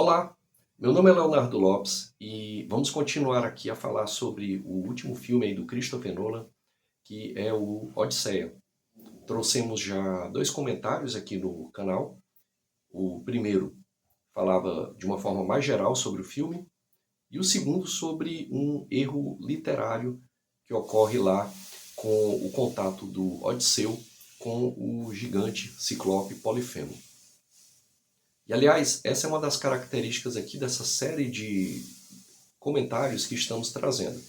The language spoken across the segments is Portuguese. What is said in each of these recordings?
Olá, meu nome é Leonardo Lopes e vamos continuar aqui a falar sobre o último filme aí do Christopher Nolan, que é o Odisseia. Trouxemos já dois comentários aqui no canal. O primeiro falava de uma forma mais geral sobre o filme e o segundo sobre um erro literário que ocorre lá com o contato do Odisseu com o gigante ciclope Polifemo. E, aliás, essa é uma das características aqui dessa série de comentários que estamos trazendo.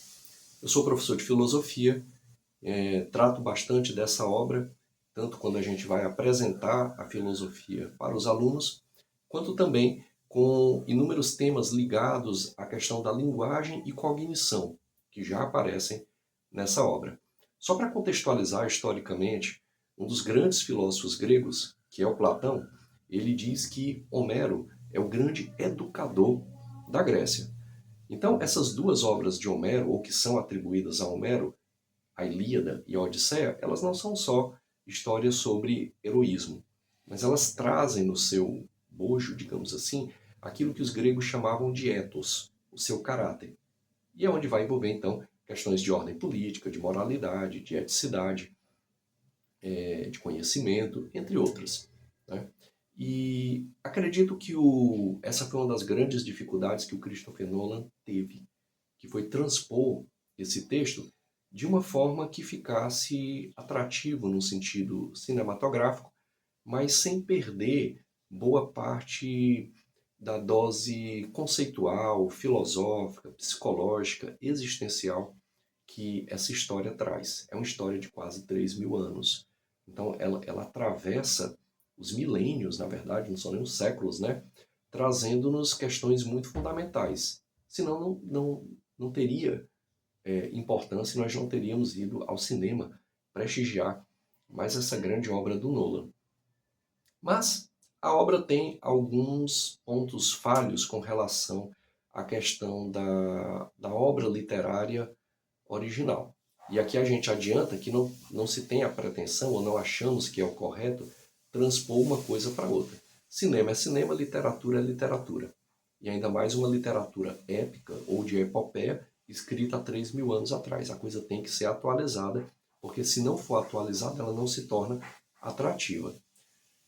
Eu sou professor de filosofia, trato bastante dessa obra, tanto quando a gente vai apresentar a filosofia para os alunos, quanto também com inúmeros temas ligados à questão da linguagem e cognição, que já aparecem nessa obra. Só para contextualizar historicamente, um dos grandes filósofos gregos, que é o Platão, ele diz que Homero é o grande educador da Grécia. Então, essas duas obras de Homero, ou que são atribuídas a Homero, a Ilíada e a Odisseia, elas não são só histórias sobre heroísmo, mas elas trazem no seu bojo, digamos assim, aquilo que os gregos chamavam de ethos, o seu caráter. E é onde vai envolver, então, questões de ordem política, de moralidade, de eticidade, de conhecimento, entre outras. Né? E acredito que essa foi uma das grandes dificuldades que o Christopher Nolan teve, que foi transpor esse texto de uma forma que ficasse atrativo no sentido cinematográfico, mas sem perder boa parte da dose conceitual, filosófica, psicológica, existencial que essa história traz. É uma história de quase 3.000 anos. Então ela atravessa os milênios, na verdade, não são nem os séculos, né? Trazendo-nos questões muito fundamentais. Senão não teria importância e nós não teríamos ido ao cinema prestigiar mais essa grande obra do Nolan. Mas a obra tem alguns pontos falhos com relação à questão da obra literária original. E aqui a gente adianta que não se tem a pretensão, ou não achamos que é o correto, transpor uma coisa para outra. Cinema é cinema, literatura é literatura. E ainda mais uma literatura épica ou de epopeia escrita há 3.000 anos atrás. A coisa tem que ser atualizada, porque se não for atualizada, ela não se torna atrativa.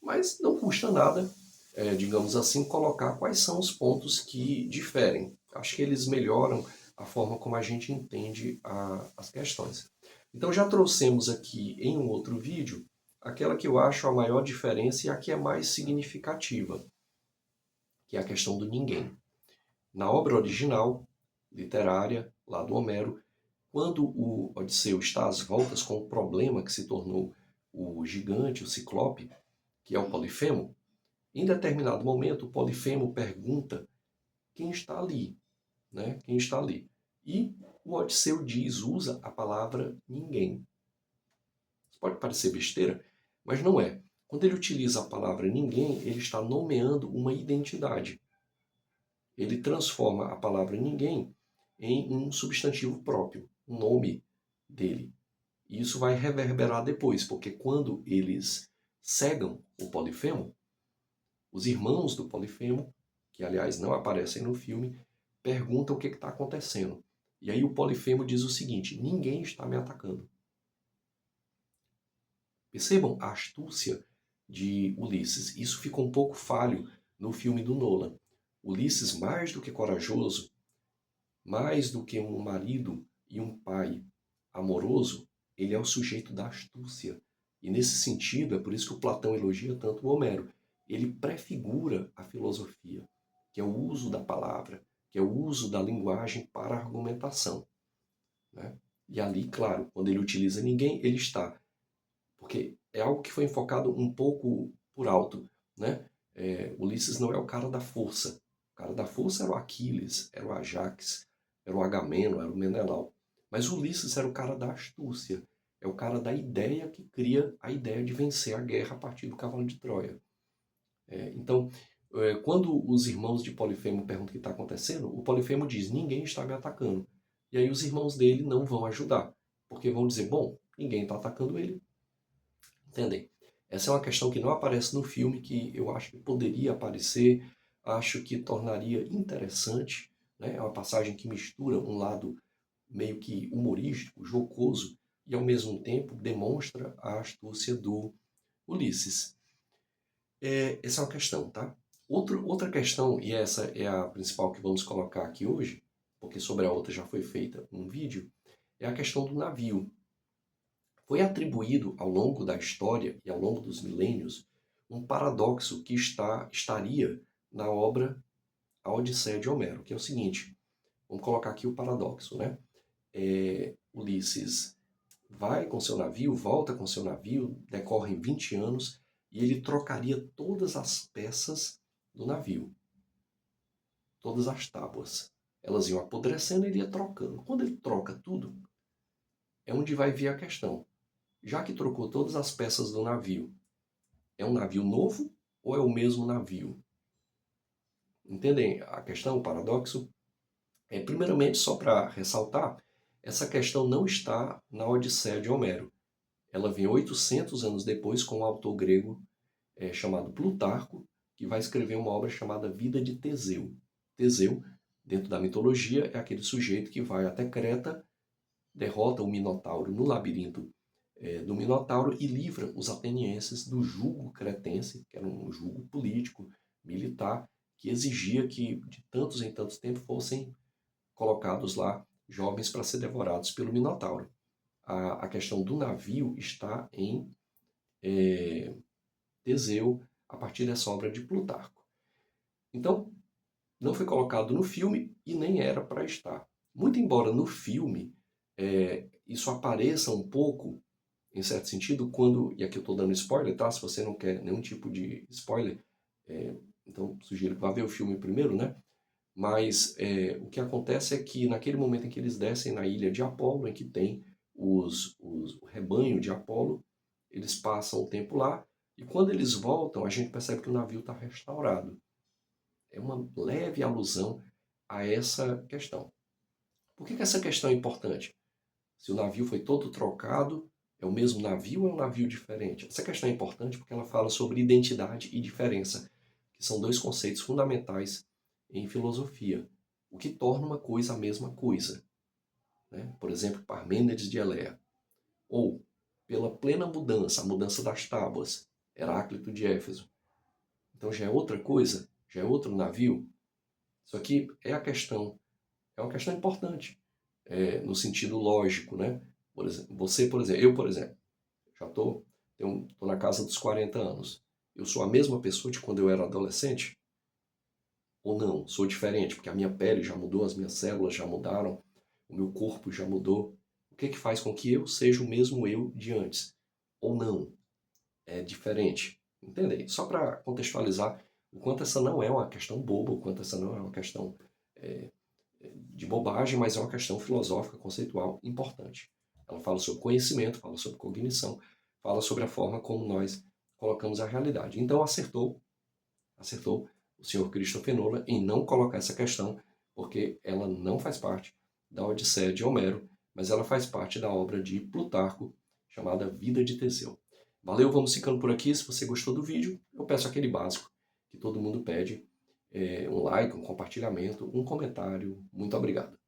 Mas não custa nada, digamos assim, colocar quais são os pontos que diferem. Acho que eles melhoram a forma como a gente entende as questões. Então já trouxemos aqui em um outro vídeo aquela que eu acho a maior diferença e a que é mais significativa, que é a questão do ninguém. Na obra original, literária, lá do Homero, quando o Odisseu está às voltas com o problema que se tornou o gigante, o ciclope, que é o Polifemo, em determinado momento o Polifemo pergunta quem está ali, né? Quem está ali. E o Odisseu usa a palavra ninguém. Isso pode parecer besteira, mas não é. Quando ele utiliza a palavra ninguém, ele está nomeando uma identidade. Ele transforma a palavra ninguém em um substantivo próprio, um nome dele. E isso vai reverberar depois, porque quando eles cegam o Polifemo, os irmãos do Polifemo, que aliás não aparecem no filme, perguntam o que está acontecendo. E aí o Polifemo diz o seguinte: ninguém está me atacando. Percebam a astúcia de Ulisses. Isso fica um pouco falho no filme do Nolan. Ulisses, mais do que corajoso, mais do que um marido e um pai amoroso, ele é o sujeito da astúcia. E nesse sentido, é por isso que o Platão elogia tanto o Homero. Ele prefigura a filosofia, que é o uso da palavra, que é o uso da linguagem para a argumentação. Né? E ali, claro, quando ele utiliza ninguém, ele está. Porque é algo que foi enfocado um pouco por alto. Né? Ulisses não é o cara da força. O cara da força era o Aquiles, era o Ajax, era o Agamemnon, era o Menelau. Mas Ulisses era o cara da astúcia. É o cara da ideia que cria a ideia de vencer a guerra a partir do cavalo de Troia. Então, quando os irmãos de Polifemo perguntam o que está acontecendo, o Polifemo diz: ninguém está me atacando. E aí os irmãos dele não vão ajudar, porque vão dizer: bom, ninguém está atacando ele. Entendem? Essa é uma questão que não aparece no filme, que eu acho que poderia aparecer, acho que tornaria interessante, né? É uma passagem que mistura um lado meio que humorístico, jocoso, e ao mesmo tempo demonstra a astúcia do Ulisses. Essa é uma questão, tá? Outra questão, e essa é a principal que vamos colocar aqui hoje, porque sobre a outra já foi feita um vídeo, é a questão do navio. Foi atribuído ao longo da história e ao longo dos milênios um paradoxo que estaria na obra A Odisseia de Homero, que é o seguinte, vamos colocar aqui o paradoxo, né? Ulisses vai com seu navio, volta com seu navio, decorrem 20 anos e ele trocaria todas as peças do navio, todas as tábuas. Elas iam apodrecendo e ele ia trocando. Quando ele troca tudo, é onde vai vir a questão. Já que trocou todas as peças do navio, é um navio novo ou é o mesmo navio? Entendem a questão, o paradoxo? Primeiramente, só para ressaltar, essa questão não está na Odisseia de Homero. Ela vem 800 anos depois com um autor grego chamado Plutarco, que vai escrever uma obra chamada Vida de Teseu. Teseu, dentro da mitologia, é aquele sujeito que vai até Creta, derrota o Minotauro no labirinto do Minotauro e livra os atenienses do jugo cretense, que era um jugo político, militar, que exigia que de tantos em tantos tempos fossem colocados lá jovens para ser devorados pelo Minotauro. A questão do navio está em Teseu, a partir dessa obra de Plutarco. Então, não foi colocado no filme e nem era para estar. Muito embora no filme isso apareça um pouco, em certo sentido, quando, e aqui eu estou dando spoiler, tá? Se você não quer nenhum tipo de spoiler, então sugiro que vá ver o filme primeiro, né? Mas o que acontece é que naquele momento em que eles descem na ilha de Apolo, em que tem o rebanho de Apolo, eles passam o tempo lá, e quando eles voltam, a gente percebe que o navio está restaurado. É uma leve alusão a essa questão. Por que essa questão é importante? Se o navio foi todo trocado, é o mesmo navio ou é um navio diferente? Essa questão é importante porque ela fala sobre identidade e diferença, que são dois conceitos fundamentais em filosofia. O que torna uma coisa a mesma coisa. Né? Por exemplo, Parmênides de Elea. Ou, pela plena mudança, a mudança das tábuas, Heráclito de Éfeso. Então já é outra coisa, já é outro navio. Isso aqui é uma questão importante, no sentido lógico, né? Por exemplo, você, por exemplo, eu, por exemplo, já estou na casa dos 40 anos. Eu sou a mesma pessoa de quando eu era adolescente? Ou não? Sou diferente, porque a minha pele já mudou, as minhas células já mudaram, o meu corpo já mudou. O que faz com que eu seja o mesmo eu de antes? Ou não? É diferente. Entendem? Só para contextualizar o quanto essa não é uma questão boba, o quanto essa não é uma questão de bobagem, mas é uma questão filosófica, conceitual importante. Ela fala sobre conhecimento, fala sobre cognição, fala sobre a forma como nós colocamos a realidade. Então acertou o senhor Christopher Nolan em não colocar essa questão, porque ela não faz parte da Odisseia de Homero, mas ela faz parte da obra de Plutarco, chamada Vida de Teseu. Valeu, vamos ficando por aqui. Se você gostou do vídeo, eu peço aquele básico que todo mundo pede, um like, um compartilhamento, um comentário. Muito obrigado.